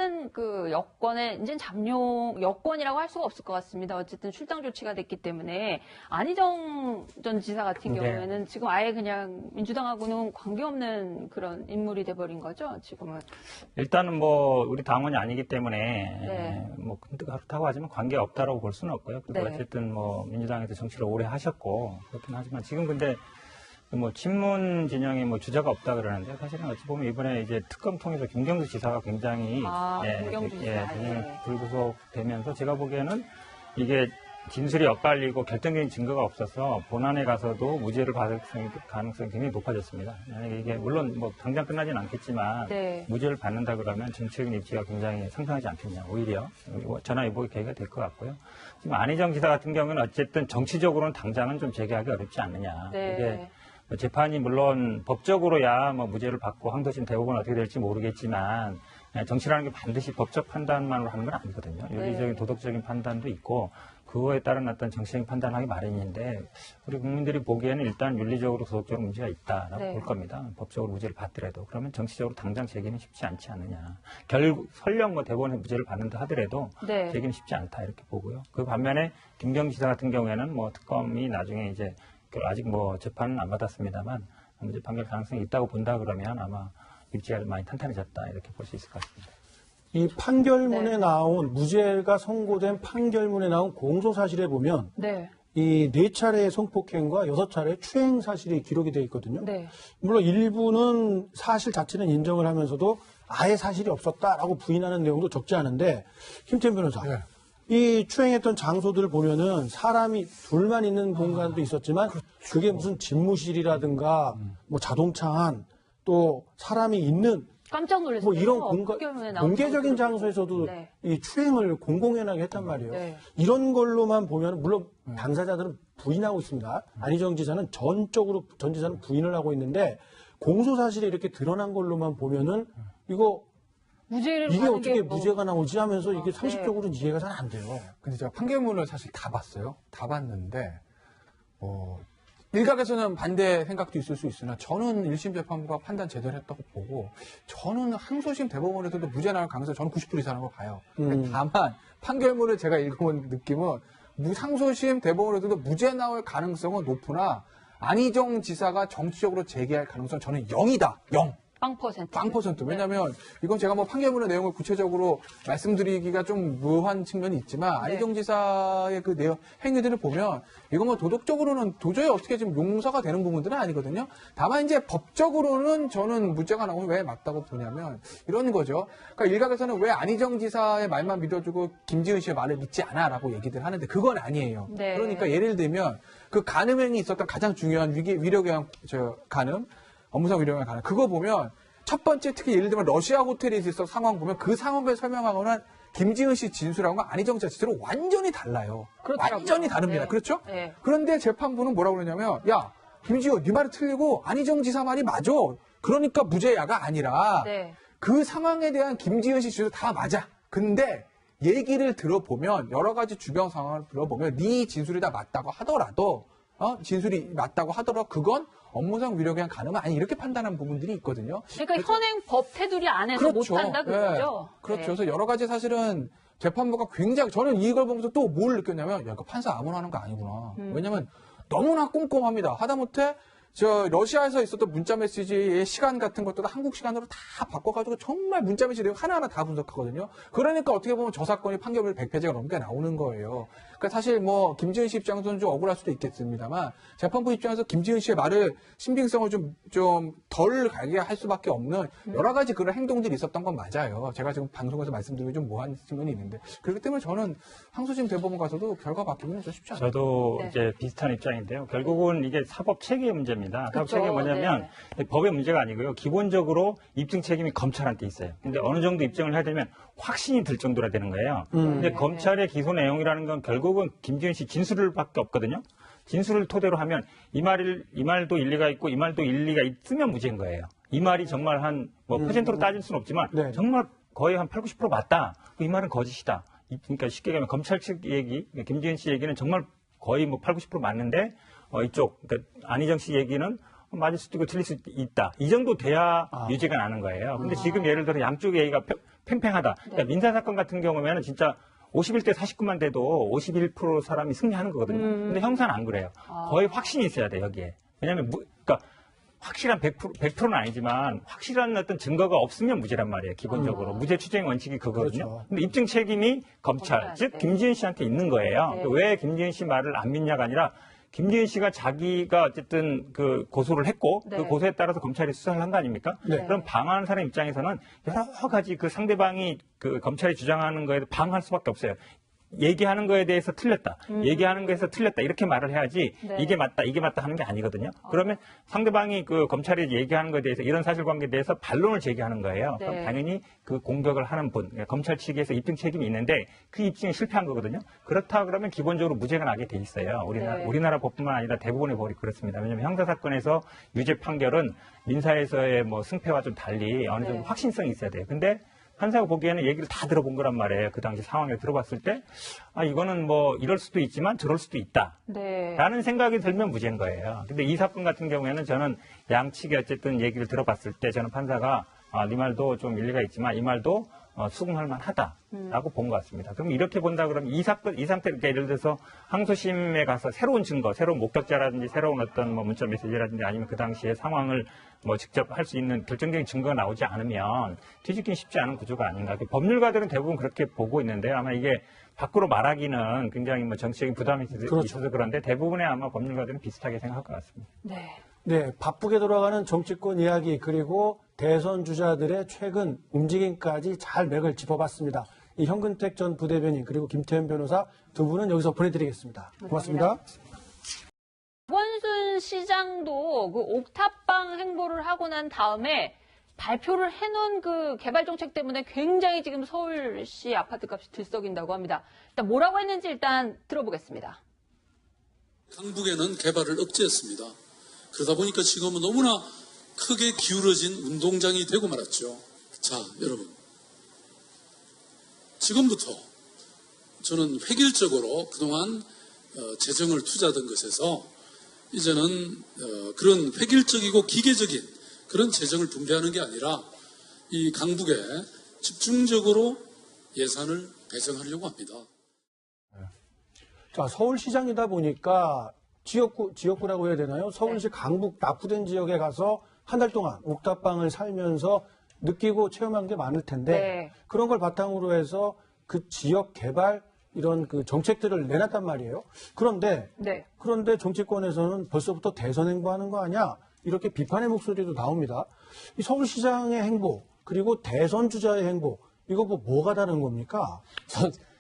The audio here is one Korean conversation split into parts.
어쨌든 그 여권의 이제 잠룡 여권이라고 할 수가 없을 것 같습니다. 어쨌든 출당 조치가 됐기 때문에 안희정 전 지사 같은 경우에는 지금 아예 그냥 민주당하고는 관계없는 그런 인물이 돼버린 거죠. 지금은 일단은 뭐 우리 당원이 아니기 때문에 뭐 그렇다고 하지만 관계 없다라고 볼 수는 없고요. 그리고 어쨌든 뭐 민주당에서 정치를 오래 하셨고 그렇긴 하지만 지금 근데 뭐 친문 진영이 뭐 주자가 없다 그러는데 사실은 어찌 보면 이번에 이제 특검 통해서 김경수 지사가 굉장히 김경수 지사 불구속되면서 제가 보기에는 이게 진술이 엇갈리고 결정적인 증거가 없어서 본안에 가서도 무죄를 받을 가능성이 굉장히 높아졌습니다. 이게 물론 뭐 당장 끝나진 않겠지만 무죄를 받는다 그러면 정치적인 입지가 굉장히 상승하지 않겠냐. 오히려 전화위복의 계기가 될 것 같고요. 지금 안희정 지사 같은 경우는 어쨌든 정치적으로는 당장은 좀 재개하기 어렵지 않느냐. 이게 재판이 물론 법적으로야 뭐 무죄를 받고 항소심 대법원 어떻게 될지 모르겠지만 정치라는 게 반드시 법적 판단만으로 하는 건 아니거든요. 윤리적인 도덕적인 판단도 있고 그거에 따른 어떤 정치적인 판단하기 마련인데 우리 국민들이 보기에는 일단 윤리적으로 도덕적으로 문제가 있다라고 볼 겁니다. 법적으로 무죄를 받더라도 그러면 정치적으로 당장 재기는 쉽지 않지 않느냐. 결국 설령 뭐 대법원에 무죄를 받는다 하더라도 재기는 쉽지 않다 이렇게 보고요. 그 반면에 김경수 지사 같은 경우에는 뭐 특검이 나중에 이제 아직 뭐 재판은 안 받았습니다만 무죄 판결 가능성이 있다고 본다 그러면 아마 입지가 많이 탄탄해졌다 이렇게 볼 수 있을 것 같습니다. 이 판결문에 나온 무죄가 선고된 판결문에 나온 공소 사실에 보면 이 4차례의 성폭행과 6차례의 추행 사실이 기록이 되어 있거든요. 물론 일부는 사실 자체는 인정을 하면서도 아예 사실이 없었다라고 부인하는 내용도 적지 않은데 김태현 변호사. 이 추행했던 장소들을 보면은 사람이 둘만 있는 공간도 있었지만 그게 무슨 집무실이라든가 뭐 자동차 안 또 사람이 있는 깜짝 놀랐어요. 뭐 이런 공개적인 장소에서도 이 추행을 공공연하게 했단 말이에요. 이런 걸로만 보면 물론 당사자들은 부인하고 있습니다. 안희정 지사는 전 지사는 부인을 하고 있는데 공소 사실이 이렇게 드러난 걸로만 보면은 이게 어떻게 무죄가 나오지 하면서 이게 상식적으로는 이해가 잘 안 돼요. 근데 제가 판결문을 사실 다 봤어요. 다 봤는데 일각에서는 반대 생각도 있을 수 있으나 저는 1심 재판부가 판단 제대로 했다고 보고 저는 항소심 대법원에서도 무죄 나올 가능성이 저는 90% 이상인 걸 봐요. 다만 판결문을 제가 읽어본 느낌은 상소심 대법원에서도 무죄 나올 가능성은 높으나 안희정 지사가 정치적으로 재개할 가능성은 저는 0이다. 0. 0%. 왜냐면 이건 제가 뭐 판결문의 내용을 구체적으로 말씀드리기가 좀 묘한 측면이 있지만 안희정 지사의 그 내용 행위들을 보면 이건 뭐 도덕적으로는 도저히 어떻게 지금 용서가 되는 부분들은 아니거든요. 다만 이제 법적으로는 저는 무죄가 나오면 왜 맞다고 보냐면 이런 거죠. 그러니까 일각에서는 왜 안희정 지사의 말만 믿어주고 김지은 씨의 말을 믿지 않아라고 얘기들 하는데 그건 아니에요. 그러니까 예를 들면 그 간음행이 있었던 가장 중요한 위력의 간음 업무상 위력을 가능. 그거 보면 첫 번째 특히 예를 들면 러시아 호텔에 있었던 상황 보면 그 상황을 설명하거나 김지은 씨 진술하고 안희정 지사 진술은 완전히 달라요. 완전히 다릅니다. 그렇죠? 그런데 재판부는 뭐라고 그러냐면 야 김지은 네 말이 틀리고 안희정 지사 말이 맞아. 그러니까 무죄야가 아니라 그 상황에 대한 김지은 씨 진술 다 맞아. 근데 얘기를 들어보면 여러 가지 주변 상황을 들어보면 네 진술이 다 맞다고 하더라도 진술이 맞다고 하더라도 그건 업무상 위력에 의한 가능은 아니 이렇게 판단한 부분들이 있거든요. 그러니까 현행 법 테두리 안에서 못한다 그거죠. 그렇죠. 그래서 여러 가지 사실은 재판부가 굉장히 저는 이걸 보면서 또 뭘 느꼈냐면 야, 이거 판사 아무나 하는 거 아니구나. 왜냐면 너무나 꼼꼼합니다. 하다못해 러시아에서 있었던 문자 메시지의 시간 같은 것도 한국 시간으로 다 바꿔가지고 정말 문자 메시지 내용 하나하나 다 분석하거든요. 그러니까 어떻게 보면 저 사건이 판결문이 100페이지가 넘게 나오는 거예요. 그러니까 사실 뭐 김지은 씨 입장에서는 좀 억울할 수도 있겠습니다만 재판부 입장에서 김지은 씨의 말을 신빙성을 좀 덜 가게 할 수밖에 없는 여러 가지 그런 행동들이 있었던 건 맞아요. 제가 지금 방송에서 말씀드리기 좀 모호한 측면이 있는데 그렇기 때문에 저는 항소심 대법원 가서도 결과 바뀌기는 좀 쉽지 않아요. 저도 이제 비슷한 입장인데요. 결국은 이게 사법 체계의 문제입니다. 사법 체계가 뭐냐면 법의 문제가 아니고요. 기본적으로 입증 책임이 검찰한테 있어요. 근데 어느 정도 입증을 해야 되면 확신이 들 정도라 되는 거예요. 근데 검찰의 기소 내용이라는 건 결국은 김지은 씨 진술밖에 없거든요. 진술을 토대로 하면 이 말도 일리가 있고 이 말도 일리가 있으면 무죄인 거예요. 이 말이 정말 한 퍼센트로 따질 수는 없지만 정말 거의 한 8, 90% 맞다. 이 말은 거짓이다. 그러니까 쉽게 얘기하면 검찰 측 얘기, 김지은 씨 얘기는 정말 거의 8, 90% 맞는데 이쪽 그러니까 안희정 씨 얘기는 맞을 수도 있고 틀릴 수도 있다. 이 정도 돼야 유죄가 나는 거예요. 근데 지금 예를 들어 양쪽 얘기가 팽팽하다. 그러니까 민사사건 같은 경우에는 진짜 51대 49만 돼도 51% 사람이 승리하는 거거든요. 근데 형사는 안 그래요. 거의 확신이 있어야 돼, 여기에. 왜냐면, 그러니까 확실한 100%는 아니지만 확실한 어떤 증거가 없으면 무죄란 말이에요, 기본적으로. 무죄 추정 원칙이 그거거든요. 그렇죠. 근데 입증 책임이 검찰, 즉, 김지은 씨한테 있는 거예요. 네. 왜 김지은 씨 말을 안 믿냐가 아니라 김지은 씨가 자기가 어쨌든 그 고소를 했고 네. 그 고소에 따라서 검찰이 수사를 한 거 아닙니까? 네. 그럼 방어하는 사람 입장에서는 여러 가지 그 상대방이 그 검찰이 주장하는 거에 방어할 수밖에 없어요. 얘기하는 거에 대해서 틀렸다. 얘기하는 거에서 틀렸다. 이렇게 말을 해야지 네. 이게 맞다 하는 게 아니거든요. 그러면 상대방이 그 검찰이 얘기하는 거에 대해서 이런 사실관계에 대해서 반론을 제기하는 거예요. 네. 그럼 당연히 그 공격을 하는 분, 그러니까 검찰 측에서 입증 책임이 있는데 그 입증이 실패한 거거든요. 그렇다 그러면 기본적으로 무죄가 나게 돼 있어요. 네. 우리나라 법뿐만 아니라 대부분의 법이 그렇습니다. 왜냐하면 형사사건에서 유죄 판결은 민사에서의 뭐 승패와 좀 달리 어느 정도 네. 확신성이 있어야 돼요. 근데 판사가 보기에는 얘기를 다 들어본 거란 말이에요. 그 당시 상황을 들어봤을 때, 이거는 뭐 이럴 수도 있지만 저럴 수도 있다. 네. 라는 생각이 들면 무죄인 거예요. 근데 이 사건 같은 경우에는 저는 양측이 어쨌든 얘기를 들어봤을 때 저는 판사가 네 말도 좀 일리가 있지만 이 말도 수긍할 만하다라고 본 것 같습니다. 그럼 이렇게 본다 그러면 이 상태, 그러니까 예를 들어서 항소심에 가서 새로운 증거, 새로운 목격자라든지 새로운 어떤 뭐 문자 메시지라든지 아니면 그 당시의 상황을 뭐 직접 할 수 있는 결정적인 증거가 나오지 않으면 뒤집기는 쉽지 않은 구조가 아닌가. 법률가들은 대부분 그렇게 보고 있는데 아마 이게 밖으로 말하기는 굉장히 뭐 정치적인 부담이 그렇죠. 있어서 그런데 대부분의 아마 법률가들은 비슷하게 생각할 것 같습니다. 네. 네, 바쁘게 돌아가는 정치권 이야기 그리고 대선 주자들의 최근 움직임까지 잘 맥을 짚어봤습니다. 이 현근택 전 부대변인 그리고 김태현 변호사 두 분은 여기서 보내드리겠습니다. 고맙습니다. 박원순 시장도 그 옥탑방 행보를 하고 난 다음에 발표를 해놓은 그 개발 정책 때문에 굉장히 지금 서울시 아파트값이 들썩인다고 합니다. 일단 뭐라고 했는지 일단 들어보겠습니다. 강북에는 개발을 억제했습니다. 그러다 보니까 지금은 너무나 크게 기울어진 운동장이 되고 말았죠. 자, 여러분. 지금부터 저는 획일적으로 그동안 재정을 투자하던 것에서 이제는 그런 획일적이고 기계적인 그런 재정을 분배하는 게 아니라 이 강북에 집중적으로 예산을 배정하려고 합니다. 자, 서울시장이다 보니까 지역구라고 해야 되나요? 서울시 강북 납부된 지역에 가서 한 달 동안 옥탑방을 살면서 느끼고 체험한 게 많을 텐데 네. 그런 걸 바탕으로 해서 그 지역 개발 이런 그 정책들을 내놨단 말이에요. 그런데 정치권에서는 벌써부터 대선 행보하는 거 아니야? 이렇게 비판의 목소리도 나옵니다. 이 서울시장의 행보 그리고 대선 주자의 행보 이거 뭐가 다른 겁니까?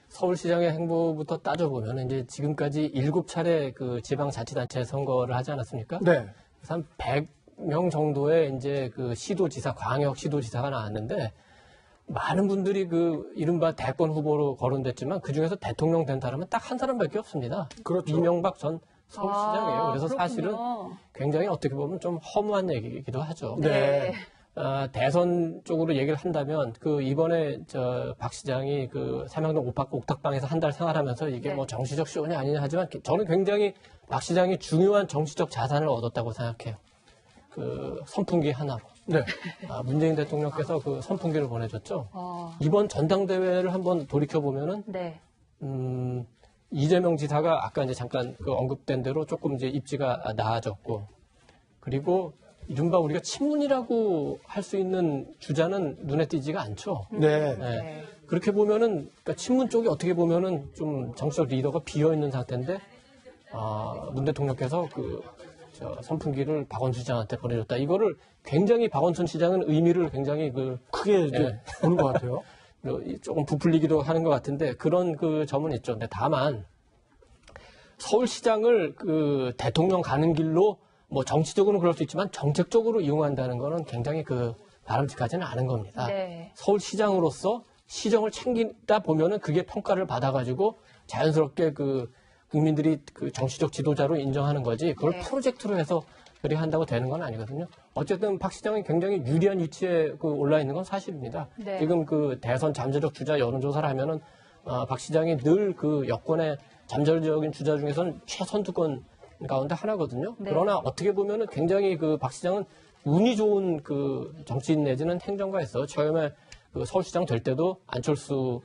서울시장의 행보부터 따져보면 이제 지금까지 7차례 그 지방자치단체 선거를 하지 않았습니까? 네. 그래서 한 100명 정도의 이제 그 시도지사, 광역 시도지사가 나왔는데 많은 분들이 그 이른바 대권 후보로 거론됐지만 그 중에서 대통령 된 사람은 딱 한 사람밖에 없습니다. 그렇죠. 이명박 전 서울시장이에요. 그래서 그렇군요. 사실은 굉장히 어떻게 보면 좀 허무한 얘기이기도 하죠. 네. 대선 쪽으로 얘기를 한다면 그 이번에 박 시장이 그 삼양동 옥탑방에서 한 달 생활하면서 이게 뭐 정치적 쇼냐 아니냐 하지만 저는 굉장히 박 시장이 중요한 정치적 자산을 얻었다고 생각해요. 그 선풍기 하나로. 네. 문재인 대통령께서 그 선풍기를 보내줬죠. 이번 전당대회를 한번 돌이켜 보면은 이재명 지사가 아까 이제 잠깐 그 언급된 대로 조금 이제 입지가 나아졌고 그리고 이른바 우리가 친문이라고 할 수 있는 주자는 눈에 띄지가 않죠. 네. 네. 그렇게 보면은 그러니까 친문 쪽이 어떻게 보면은 좀 정치적 리더가 비어 있는 상태인데 문 대통령께서 그 선풍기를 박원순 시장한테 보내줬다. 이거를 굉장히 박원순 시장은 의미를 굉장히 크게 이제 보는 것 같아요. 조금 부풀리기도 하는 것 같은데 그런 그 점은 있죠. 근데 다만 서울시장을 그 대통령 가는 길로 뭐 정치적으로는 그럴 수 있지만 정책적으로 이용한다는 거는 굉장히 그 바람직하지는 않은 겁니다. 네. 서울시장으로서 시정을 챙기다 보면은 그게 평가를 받아가지고 자연스럽게 그 국민들이 그 정치적 지도자로 인정하는 거지 그걸 프로젝트로 해서 그렇게 한다고 되는 건 아니거든요. 어쨌든 박 시장이 굉장히 유리한 위치에 그 올라 있는 건 사실입니다. 지금 그 대선 잠재적 주자 여론조사를 하면은 박 시장이 늘 그 여권의 잠재적인 주자 중에서는 최선두권 가운데 하나거든요. 그러나 어떻게 보면은 굉장히 그 박 시장은 운이 좋은 그 정치인 내지는 행정가였어. 처음에 그 서울시장 될 때도 안철수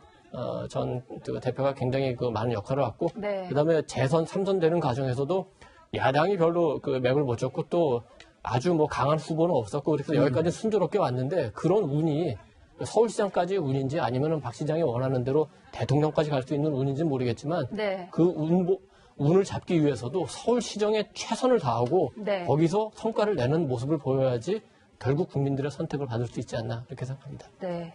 전 대표가 굉장히 그 많은 역할을 했고, 네. 그다음에 재선 3선 되는 과정에서도 야당이 별로 그 맥을 못 쳤고 또 아주 뭐 강한 후보는 없었고 그래서 여기까지 순조롭게 왔는데 그런 운이 서울시장까지 운인지 아니면 박 시장이 원하는 대로 대통령까지 갈 수 있는 운인지 모르겠지만 네. 그 운을 잡기 위해서도 서울시정에 최선을 다하고 네. 거기서 성과를 내는 모습을 보여야지 결국 국민들의 선택을 받을 수 있지 않나 이렇게 생각합니다. 네.